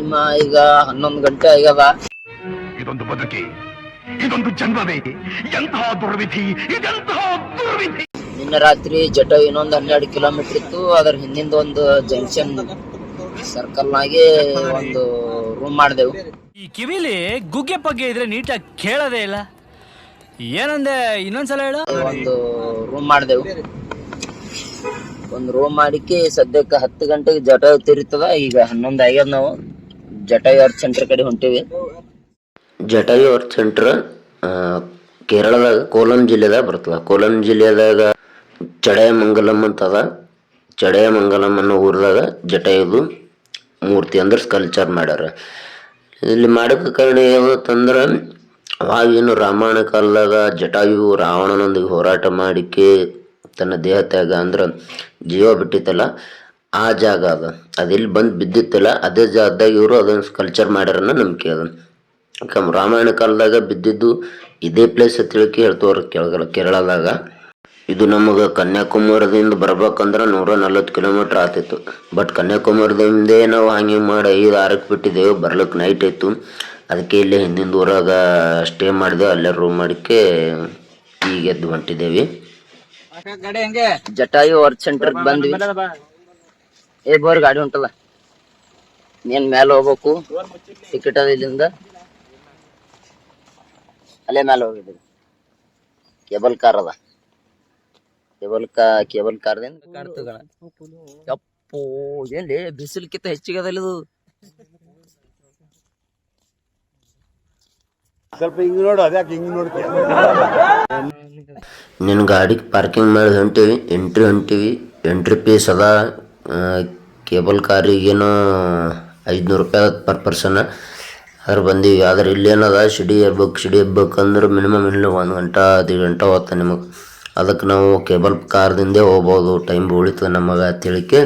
Time ಈಗ 11 ಗಂಟೆ ಆಗ್ಯದ. ಇದೊಂದು ಬದುಕಿ, ಇದೊಂದು ಜನ್ಮವೇ, ಎಂತಹ ದುರ್ವಿಧಿ, ಇದೆಂತಹ ದುರ್ವಿಧಿ. ನಿನ್ನೆ ರಾತ್ರಿ ಜಟಾಯು ಇನ್ನೊಂದು 12 ಕಿಲೋಮೀಟರ್ ಇತ್ತು. ಅದ್ರ ಹಿಂದಿಂದ ಒಂದು ಜಂಕ್ಷನ್ ಸರ್ಕಲ್ ನಾಗೆ ಒಂದು ರೂಮ್ ಮಾಡಿದೆವು. ಈ ಕಿವಿಲಿ ಗುಗ್ಗೆ ಪಗ್ಗೆ ಇದ್ರೆ ನೀಟಾಗಿ ಕೇಳೋದೇ ಇಲ್ಲ. ಏನಂದೆ, ಇನ್ನೊಂದ್ಸಲ ಹೇಳು. ಒಂದು ರೂಮ್ ಮಾಡಿದೆವು. ಒಂದು ರೂಮ್ ಮಾಡಿಕ್ಕೆ ಸದ್ಯಕ್ಕೆ 10 ಗಂಟೆಗೆ ಜಟಾಯು ತಿರುತ್ತದ. ಈಗ 11 ಆಗ್ಯದ. ನಾವು ಜಟಾಯು ಅರ್ತ್ ಸೆಂಟರ್ ಕಡೆ ಹೊಂಟೀವಿ. ಜಟಾಯು ಅರ್ತ್ ಸೆಂಟರ್ ಕೇರಳದಾಗ ಕೋಲಂ ಜಿಲ್ಲೆದಾಗ ಬರ್ತದ. ಕೋಲಂ ಜಿಲ್ಲೆದಾಗ ಚಡಯಮಂಗಲಂ ಅಂತದ. ಚಡಯಮಂಗಲಂ ಅನ್ನೋ ಊರದಾಗ ಜಟಾಯುದು ಮೂರ್ತಿ ಅಂದ್ರೆ ಸ್ಕಲ್ಚರ್ ಮಾಡ್ಯಾರ. ಇಲ್ಲಿ ಮಾಡೋಕೆ ಕಾರಣ ಏನಂತಂದ್ರೆ, ಅವಾಗೇನು ರಾಮಾಯಣ ಕಾಲದಾಗ ಜಟಾಯು ರಾವಣನೊಂದಿಗೆ ಹೋರಾಟ ಮಾಡಿಕೆ ತನ್ನ ದೇಹ ತ್ಯಾಗ ಅಂದ್ರೆ ಜೀವ ಬಿಟ್ಟಿತ್ತಲ್ಲ, ಆ ಜಾಗ ಅದೆಲ್ಲಿ ಬಂದು ಬಿದ್ದಿತ್ತಲ್ಲ, ಅದೇ ಜಾಗದಾಗ ಇವರು ಅದನ್ನು ಸ್ಕಲ್ಚರ್ ಮಾಡ್ಯಾರನ್ನ ನಂಬಿಕೆ ಅದ. ರಾಮಾಯಣ ಕಾಲದಾಗ ಬಿದ್ದಿದ್ದು ಇದೇ ಪ್ಲೇಸ್ ಅಂತ ಹೇಳಕ್ಕೆ ಹೇಳ್ತವ್ರ ಕೇರಳದಾಗ. ಇದು ನಮಗೆ ಕನ್ಯಾಕುಮಾರದಿಂದ ಬರ್ಬೇಕಂದ್ರೆ 140 ಕಿಲೋಮೀಟ್ರ್ ಆಗ್ತಿತ್ತು. ಬಟ್ ಕನ್ಯಾಕುಮಾರದಿಂದೇ ನಾವು ಹಂಗೆ ಮಾಡಿ 5-6ಕ್ಕೆ ಬಿಟ್ಟಿದ್ದೇವೆ. ಬರ್ಲಿಕ್ಕೆ ನೈಟ್ ಇತ್ತು. ಅದಕ್ಕೆ ಇಲ್ಲೇ ಹಿಂದಿನ ಊರಾಗ ಸ್ಟೇ ಮಾಡಿದೆವು. ಅಲ್ಲೇ ರೂಮ್ ಮಾಡಿಕೆ ಈಗ ಎದ್ದು ಹೊಂಟಿದ್ದೇವೆ. ಜಟಾಯು ಅರ್ತ್ ಸೆಂಟರ್ ಬಂದ್ವಿ. ಬೋರ್ ಗಾಡಿ ಉಂಟಲ್ಲ, ನೀನ್ ಮೇಲೆ ಹೋಗ್ಬೇಕು. ಟಿಕೆಟ್ ಅದ ಇಲ್ಲಿಂದ, ಅಲ್ಲೇ ಮೇಲೆ ಹೋಗಿದ್ದೀವಿ. ಕೇಬಲ್ ಕಾರ್ ಅದ. ಕೇಬಲ್ ಕಾರ್ದಿಂದ ಕಾಡ್ತದ. ಯಪ್ಪೋ, ಏನ್ಲಿ ಬಿಸಿಲಕ್ಕಿಂತ ಹೆಚ್ಚಿಗೆ ಅದಲ್ಲ ಇದು. ಸ್ವಲ್ಪ ಹಿಂಗ್ ನೋಡು, ಅದ್ಯಾಕೆ ಹಿಂಗ್ ನೋಡ್ತೀಯ? ನಿನ್ನ ಗಾಡಿಗೆ ಪಾರ್ಕಿಂಗ್ ಮಾಡಿ ಹೊಂಟೀವಿ. ಎಂಟ್ರಿ ಫೀಸ್ ಅದ. ಕೇಬಲ್ ಕಾರಿಗೇನೋ 500 ರೂಪಾಯಿ ಪರ್ ಪರ್ಸನ್. ಅದ್ರ ಬಂದೀವಿ. ಆದ್ರೆ ಇಲ್ಲೇನದ, ಶಿಡಿ ಹಬ್ಬಕ್ಕಂದ್ರೆ ಮಿನಿಮಮ್ ಇಲ್ಲ 1 ಗಂಟೆ 2 ಗಂಟೆ ಹೋಗ್ತಾ ನಿಮಗೆ. ಅದಕ್ಕೆ ನಾವು ಕೇಬಲ್ ಕಾರ್ದಿಂದೇ ಹೋಗ್ಬೋದು, ಟೈಮ್ ಉಳಿತದೆ ನಮಗೆ ತಿಳಿಕೆ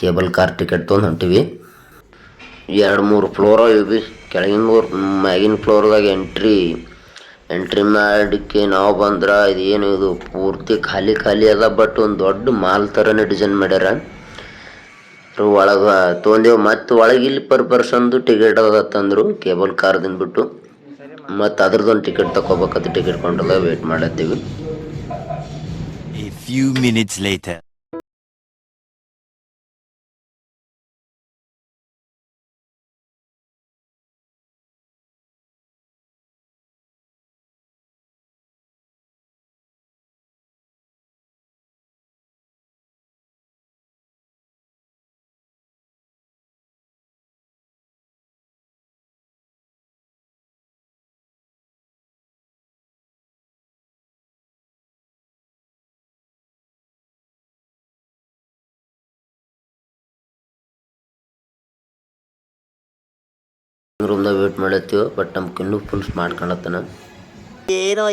ಕೇಬಲ್ ಕಾರ್ ಟಿಕೆಟ್ ತೊಗೊಂಡು ಹೊಂಟೀವಿ. 2-3 ಫ್ಲೋರ್ ಇವಿ. ಕೆಳಗಿನ ಮ್ಯಾಗಿನ ಫ್ಲೋರ್ದಾಗ ಎಂಟ್ರಿ ಮಾಡಿಕೆ ನಾವು ಬಂದ್ರೆ ಇದೇನು ಇದು ಪೂರ್ತಿ ಖಾಲಿ ಅದ. ಬಟ್ ಒಂದು ದೊಡ್ಡ ಮಾಲ್ ಥರನೇ ಡಿಸೈನ್ ಮಾಡ್ಯಾರ. ಒಳಗೆ ತೊಗೊಂಡೇವು. ಮತ್ತು ಒಳಗೆ ಇಲ್ಲಿ ಪರ್ ಪರ್ಸನ್ದು ಟಿಕೆಟ್ ಅದ ತಂದರು ಕೇಬಲ್ ಕಾರ್ದಿಂದ ಬಿಟ್ಟು. ಮತ್ತು ಅದ್ರದ್ದೊಂದು ಟಿಕೆಟ್ ತಗೋಬೇಕದು. ಟಿಕೆಟ್ ಕೊಂಡಲ್ಲ ವೇಟ್ ಮಾಡತ್ತೀವಿ. A few minutes later. ರೂಮ್ದಾಗ ವೇಟ್ ಮಾಡತ್ತೀವಿ. ಬಟ್ ನಮ್ಗೆ ಇನ್ನೂ ಫುಲ್ ಸ್ಮಾರ್ಟ್ ಕಾಣತ್ತನ. ಏನೋ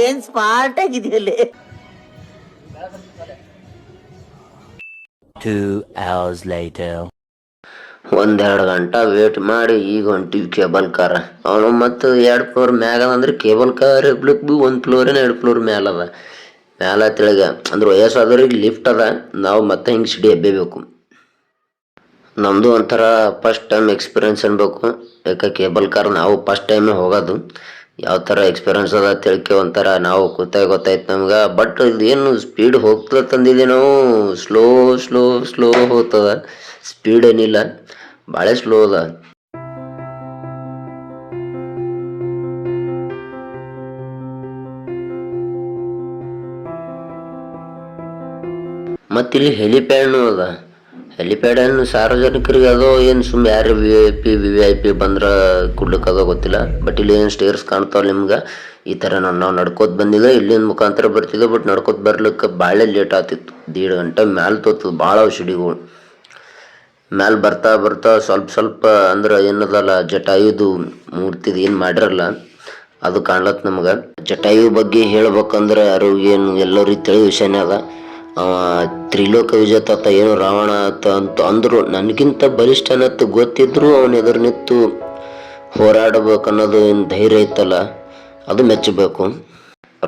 ಏನ್ ಸ್ಮಾರ್ಟ್ ಆಗಿದೆಯಲ್ಲೇ. 2 hours later. 1-2 ಗಂಟೆ ವೇಟ್ ಮಾಡಿ ಈಗ ಹೊಂಟಿವಿ ಕೇಬಲ್ ಕಾರ್. ಅವನು ಮತ್ತು 2 ಫ್ಲೋರ್ ಮ್ಯಾಗ ಅಂದ್ರೆ ಕೇಬಲ್ ಕಾರ್ ಇರ್ಲಿಕ್ಕೆ ಭೀ 1 ಫ್ಲೋರೇನ 2 ಫ್ಲೋರ್ ಮ್ಯಾಲ ಅದ. ಮ್ಯಾಲ ತಿಳಗ ಅಂದ್ರೆ ವಯಸ್ಸಾದವ್ರಿಗೆ ಲಿಫ್ಟ್ ಅದ. ನಾವು ಮತ್ತೆ ಹಿಂಗೆ ಸಿಡಿ ಎಬ್ಬೇಕು. ನಮ್ಮದು ಒಂಥರ ಫಸ್ಟ್ ಟೈಮ್ ಎಕ್ಸ್ಪೀರಿಯನ್ಸ್ ಅನ್ಬೇಕು. ಯಾಕೆ ಕೇಬಲ್ ಕಾರ್ ನಾವು ಫಸ್ಟ್ ಟೈಮೇ ಹೋಗೋದು. ಯಾವ ಥರ ಎಕ್ಸ್ಪೀರಿಯನ್ಸ್ ಅದ ತಿಳ್ಕೆ ಒಂಥರ ನಾವು ಗೊತ್ತಾಯ್ತು ನಮ್ಗೆ. ಬಟ್ ಇದೇನು ಸ್ಪೀಡ್ ಹೋಗ್ತದ ತಂದಿದ್ದೆ ನಾವು. ಸ್ಲೋ ಹೋಗ್ತದ. ಸ್ಪೀಡ್ ಏನಿಲ್ಲ, ಭಾಳ ಸ್ಲೋ ಅದ. ಮತ್ತಿಲ್ಲಿ ಹೆಲಿಪ್ಯಾಡ್ನು ಅದ. ಹೆಲಿಪ್ಯಾಡನ್ನು ಸಾರ್ವಜನಿಕರಿಗೆ ಅದೋ ಏನು ಸುಮ್ಮನೆ ಯಾರು ವಿ ಐ ಪಿ ಬಂದ್ರೆ ಕೊಡ್ಲಿಕ್ಕದೋ ಗೊತ್ತಿಲ್ಲ. ಬಟ್ ಇಲ್ಲಿ ಏನು ಸ್ಟೇರ್ಸ್ ಕಾಣ್ತಾವಲ್ಲ ನಿಮ್ಗೆ. ಈ ಥರ ನಾವು ನಡ್ಕೋತ ಬಂದಿದ್ದೆ. ಇಲ್ಲಿಂದ ಮುಖಾಂತರ ಬರ್ತಿದ್ದೆ. ಬಟ್ ನಡ್ಕೋತ ಬರ್ಲಿಕ್ಕೆ ಭಾಳ ಲೇಟ್ ಆಗ್ತಿತ್ತು. 1.5 ಗಂಟೆ ಮ್ಯಾಲೆ ತೋತದ. ಭಾಳ ಔಷಧಿಗಳು ಮ್ಯಾಲೆ ಬರ್ತಾ ಸ್ವಲ್ಪ ಅಂದ್ರೆ ಏನದಲ್ಲ ಜಟಾಯುದು ಮೂರ್ತಿದು ಏನು ಮಾಡಿರಲ್ಲ ಅದು ಕಾಣ್ಲತ್ತು ನಮ್ಗೆ. ಜಟಾಯು ಬಗ್ಗೆ ಹೇಳ್ಬೇಕಂದ್ರೆ ಯಾರು ಏನು ಎಲ್ಲರಿಗೆ ತಿಳಿದ ವಿಷಯನೇ ಅದ. ತ್ರಿಲೋಕ ವಿಜೇತ ಏನು ರಾವಣ ಅಂತ ಅಂದರು. ನನಗಿಂತ ಬಲಿಷ್ಠನತ್ತು ಗೊತ್ತಿದ್ರು ಅವನ ಎದುರು ನಿಂತು ಹೋರಾಡಬೇಕನ್ನೋದು ಏನು ಧೈರ್ಯ ಇತ್ತಲ್ಲ, ಅದು ಮೆಚ್ಚಬೇಕು.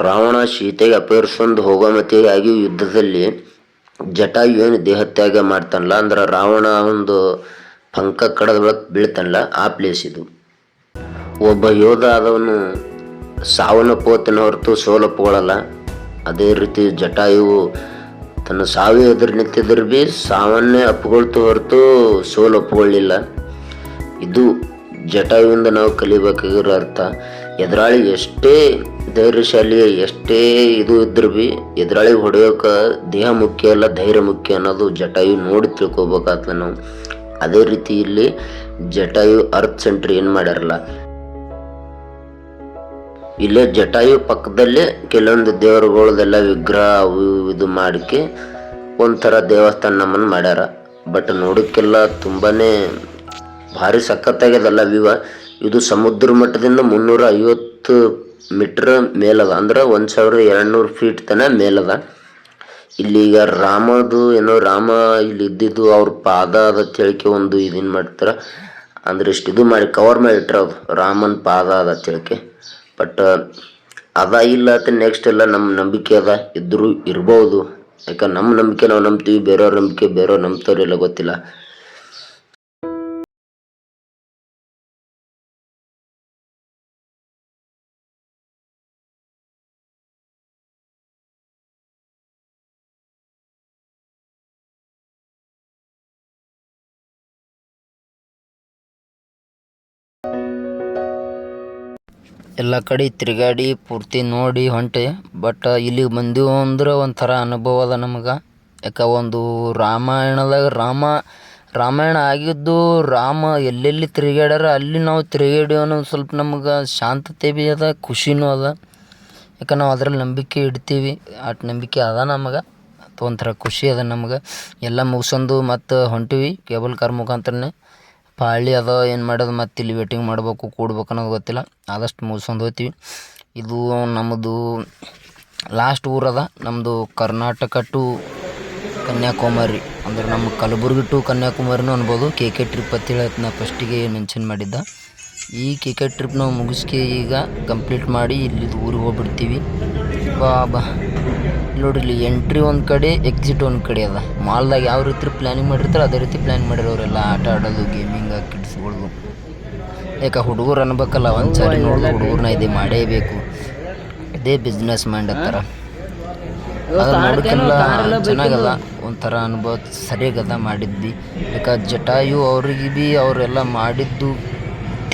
ರಾವಣ ಸೀತೆಗೆ ಅಪಹರಿಸ್ಕೊಂಡು ಹೋಗೋ ಮತಿಯಾಗಿ ಯುದ್ಧದಲ್ಲಿ ಜಟಾಯು ಏನು ದೇಹತ್ಯಾಗ ಮಾಡ್ತಾನಲ್ಲ, ಅಂದ್ರೆ ರಾವಣ ಒಂದು ಪಂಕ ಕಡದ ಬೀಳ್ತಾನಲ್ಲ ಆ ಪ್ಲೇಸ್ ಇದು. ಒಬ್ಬ ಯೋಧ ಆದವನು ಸಾವನ್ನಪ್ಪೋತನ ಹೊರತು ಸೋಲಪ್ಪುಗಳಲ್ಲ. ಅದೇ ರೀತಿ ಜಟಾಯುವು ತನ್ನ ಸಾವು ಎದುರು ನಿಂತಿದ್ರು ಭೀ ಸಾವನ್ನೇ ಅಪ್ಪುಗೊಳ್ತು ಹೊರತು ಸೋಲು ಒಪ್ಪುಕೊಳ್ಳಿಲ್ಲ. ಇದು ಜಟಾಯುವಿಂದ ನಾವು ಕಲಿಬೇಕಾಗಿರೋ ಅರ್ಥ. ಎದುರಾಳಿ ಎಷ್ಟೇ ಧೈರ್ಯಶಾಲಿ ಎಷ್ಟೇ ಇದು ಇದ್ರು ಭೀ ಎದುರಾಳಿಗೆ ಹೊಡೆಯೋಕೆ ದೇಹ ಮುಖ್ಯ ಅಲ್ಲ, ಧೈರ್ಯ ಮುಖ್ಯ ಅನ್ನೋದು ಜಟಾಯು ನೋಡಿ ತಿಳ್ಕೊಬೇಕಾಗ್ತದೆ ನಾವು. ಅದೇ ರೀತಿ ಇಲ್ಲಿ ಜಟಾಯು ಅರ್ತ್ ಸೆಂಟ್ರ್ ಏನು ಮಾಡ್ಯಾರಲ್ಲ, ಇಲ್ಲೇ ಜಟಾಯು ಪಕ್ಕದಲ್ಲೇ ಕೆಲವೊಂದು ದೇವರುಗಳದೆಲ್ಲ ವಿಗ್ರಹ ಅವು ಇದು ಮಾಡಿಕೆ ಒಂಥರ ದೇವಸ್ಥಾನ ನಮ್ಮನ್ನು ಮಾಡ್ಯಾರ. ಬಟ್ ನೋಡೋಕ್ಕೆಲ್ಲ ತುಂಬಾನೇ ಭಾರಿ ಸಖತ್ತಾಗ್ಯದಲ್ಲ ವ್ಯೂವ. ಇದು ಸಮುದ್ರ ಮಟ್ಟದಿಂದ 350 ಮೀಟ್ರ್ ಮೇಲದ, ಅಂದ್ರೆ 1200 ಫೀಟ್ ತನ ಮೇಲದ. ಇಲ್ಲಿಗ ರಾಮದು ಏನೋ ರಾಮ ಇಲ್ಲಿ ಇದ್ದಿದ್ದು ಅವ್ರ ಪಾದ ಅದ ಹೇಳಿಕೆ ಒಂದು ಇದನ್ನು ಮಾಡ್ತಾರ, ಅಂದ್ರೆ ಇಷ್ಟು ಇದು ಮಾಡಿ ಕವರ್ ಮಾಡಿ ಇಟ್ರ ಅದು ರಾಮನ ಪಾದ ಅದ ಹೇಳಿಕೆ. ಬಟ್ ಅದ ಇಲ್ಲ ಅಂತ ನೆಕ್ಸ್ಟ್ ಎಲ್ಲ ನಮ್ಮ ನಂಬಿಕೆ ಅದ ಇದ್ರೂ ಇರ್ಬೋದು. ಯಾಕಂದ್ರೆ ನಮ್ಮ ನಂಬಿಕೆ ನಾವು ನಂಬ್ತೀವಿ, ಬೇರೆಯವ್ರ ನಂಬಿಕೆ ಬೇರೆಯವ್ರು ನಂಬ್ತಾವ್ರೆಲ್ಲ ಗೊತ್ತಿಲ್ಲ. ಎಲ್ಲ ಕಡೆ ತಿರುಗಾಡಿ ಪೂರ್ತಿ ನೋಡಿ ಹೊಂಟೆ. ಬಟ್ ಇಲ್ಲಿಗೆ ಬಂದೀವು ಅಂದ್ರೆ ಒಂಥರ ಅನುಭವ ಅದ ನಮಗೆ. ಯಾಕೆ ಒಂದು ರಾಮಾಯಣ ಆಗಿದ್ದು ರಾಮ ಎಲ್ಲೆಲ್ಲಿ ತಿರುಗಾಡ್ಯಾರ ಅಲ್ಲಿ ನಾವು ತಿರುಗಾಡಿ ಅನ್ನೋ ಸ್ವಲ್ಪ ನಮ್ಗೆ ಶಾಂತತೆ ಭೀ ಅದ, ಖುಷಿನೂ ಅದ. ಯಾಕೆ ನಾವು ಅದ್ರಲ್ಲಿ ನಂಬಿಕೆ ಇಡ್ತೀವಿ, ಅಷ್ಟು ನಂಬಿಕೆ ಅದ ನಮಗೆ. ಒಂಥರ ಖುಷಿ ಅದ ನಮ್ಗೆ. ಎಲ್ಲ ಮುಗಿಸ್ಕೊಂಡು ಮತ್ತು ಹೊಂಟಿವಿ ಕೇಬಲ್ ಕಾರ್ ಮುಖಾಂತರನೇ. ಪಾಳಿ ಅದ ಏನು ಮಾಡೋದು, ಮತ್ತು ಇಲ್ಲಿ ವೇಟಿಂಗ್ ಮಾಡ್ಬೇಕು ಕೂಡ್ಬೇಕು ಅನ್ನೋದು ಗೊತ್ತಿಲ್ಲ. ಆದಷ್ಟು ಮುಗಿಸ್ಕೊಂಡು ಹೋಗ್ತೀವಿ. ಇದು ನಮ್ಮದು ಲಾಸ್ಟ್ ಊರದ, ನಮ್ಮದು ಕರ್ನಾಟಕ ಟು ಕನ್ಯಾಕುಮಾರಿ, ಅಂದ್ರೆ ನಮ್ಮ ಕಲಬುರ್ಗಿ ಟು ಕನ್ಯಾಕುಮಾರಿನೂ ಅನ್ಬೋದು. ಕೆ ಟ್ರಿಪ್ ಅಂತೇಳಿ ನಾ ಫಸ್ಟಿಗೆ ಮೆನ್ಷನ್ ಮಾಡಿದ್ದ. ಈ ಕೆ ಟ್ರಿಪ್ ನಾವು ಮುಗಿಸ್ಕೆ ಈಗ ಕಂಪ್ಲೀಟ್ ಮಾಡಿ ಇಲ್ಲಿ ಊರಿಗೆ ಹೋಗ್ಬಿಡ್ತೀವಿ. ಬಾ ನೋಡ್ರಿ, ಇಲ್ಲಿ ಎಂಟ್ರಿ ಒಂದು ಕಡೆ, ಎಕ್ಸಿಟ್ ಒಂದು ಕಡೆ ಅದ. ಮಾಲ್ದಾಗ ಯಾವ ರೀತಿ ಪ್ಲ್ಯಾನಿಂಗ್ ಮಾಡಿರ್ತಾರೆ ಅದೇ ರೀತಿ ಪ್ಲ್ಯಾನ್ ಮಾಡಿರೋರೆಲ್ಲ ಆಟ ಆಡೋದು, ಗೇಮಿಂಗ್, ಕಿಡ್ಸ್ಗಳು. ಯಾಕೆ ಹುಡುಗರು ಅನ್ಬೇಕಲ್ಲ, ಒಂದು ಸಾರಿ ನೋಡಿದ್ರೆ ಹುಡುಗರನ್ನ ಇದೇ ಮಾಡೇಬೇಕು, ಇದೇ ಬಿಸ್ನೆಸ್ ಮೈಂಡ್ ಅಂತಾರ. ಅದನ್ನು ನೋಡೋಕ್ಕೆಲ್ಲ ಚೆನ್ನಾಗದ, ಒಂಥರ ಅನುಭವ ಸರಿಯಾಗದ ಮಾಡಿದ್ವಿ. ಯಾಕೆ ಜಟಾಯು ಅವ್ರಿಗೆ ಭೀ ಅವರೆಲ್ಲ ಮಾಡಿದ್ದು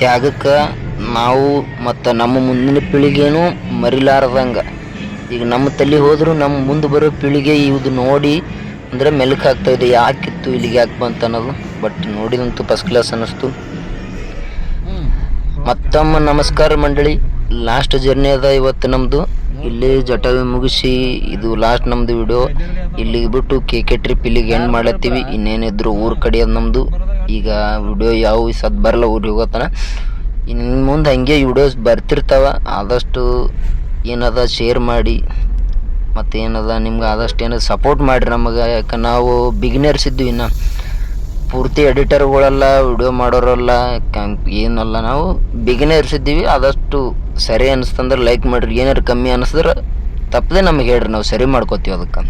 ತ್ಯಾಗಕ್ಕೆ ನಾವು ಮತ್ತು ನಮ್ಮ ಮುಂದಿನ ಪೀಳಿಗೆನೂ ಮರಿಲಾರ್ದಂಗೆ. ಈಗ ನಮ್ಮ ತಲೆ ಹೋದರೂ ನಮ್ಮ ಮುಂದೆ ಬರೋ ಪೀಳಿಗೆ ಇದು ನೋಡಿ ಅಂದರೆ ಮೆಲುಕು ಆಗ್ತಾಯಿದೆ, ಯಾಕಿತ್ತು ಇಲ್ಲಿಗೆ ಯಾಕೆ ಬಂತ ಅನ್ನೋದು. ಬಟ್ ನೋಡಿದಂತೂ ಫಸ್ಟ್ ಕ್ಲಾಸ್ ಅನ್ನಿಸ್ತು. ಮತ್ತೊಮ್ಮೆ ನಮಸ್ಕಾರ ಮಂಡಳಿ. ಲಾಸ್ಟ್ ಜರ್ನಿ ಅದ ಇವತ್ತು ನಮ್ಮದು. ಇಲ್ಲಿ ಜಟಾಯು ಮುಗಿಸಿ ಇದು ಲಾಸ್ಟ್ ನಮ್ಮದು ವಿಡಿಯೋ. ಇಲ್ಲಿಗೆ ಬಿಟ್ಟು ಕೆ ಟ್ರಿಪ್ ಇಲ್ಲಿಗೆ ಎಂಡ್ ಮಾಡತ್ತೀವಿ. ಇನ್ನೇನಿದ್ರು ಊರ ಕಡೆ ಅದು ನಮ್ಮದು. ಈಗ ವಿಡಿಯೋ ಯಾವ ಸದ್ ಬರಲ್ಲ, ಊರಿಗೆ ಹೋಗೋತನ. ಇನ್ನು ಮುಂದೆ ಹಂಗೆ ವಿಡಿಯೋಸ್ ಬರ್ತಿರ್ತಾವ. ಆದಷ್ಟು ಏನದ ಶೇರ್ ಮಾಡಿ, ಮತ್ತು ಏನದ ನಿಮ್ಗೆ ಆದಷ್ಟು ಏನದ ಸಪೋರ್ಟ್ ಮಾಡಿರಿ ನಮಗೆ. ಯಾಕೆ ನಾವು ಬಿಗಿನರ್ಸ್ ಇದ್ವಿ, ಇನ್ನು ಪೂರ್ತಿ ಎಡಿಟರ್ಗಳೆಲ್ಲ ವಿಡಿಯೋ ಮಾಡೋರಲ್ಲ ಏನಲ್ಲ, ನಾವು ಬಿಗಿನರ್ಸ್ ಇದ್ದೀವಿ. ಆದಷ್ಟು ಸರಿ ಅನಿಸ್ತಂದ್ರೆ ಲೈಕ್ ಮಾಡಿರಿ, ಏನಾರು ಕಮ್ಮಿ ಅನ್ನಿಸಿದ್ರೆ ತಪ್ಪದೆ ನಮಗೆ ಹೇಳ್ರಿ, ನಾವು ಸರಿ ಮಾಡ್ಕೋತೀವಿ ಅದಕ್ಕೆ.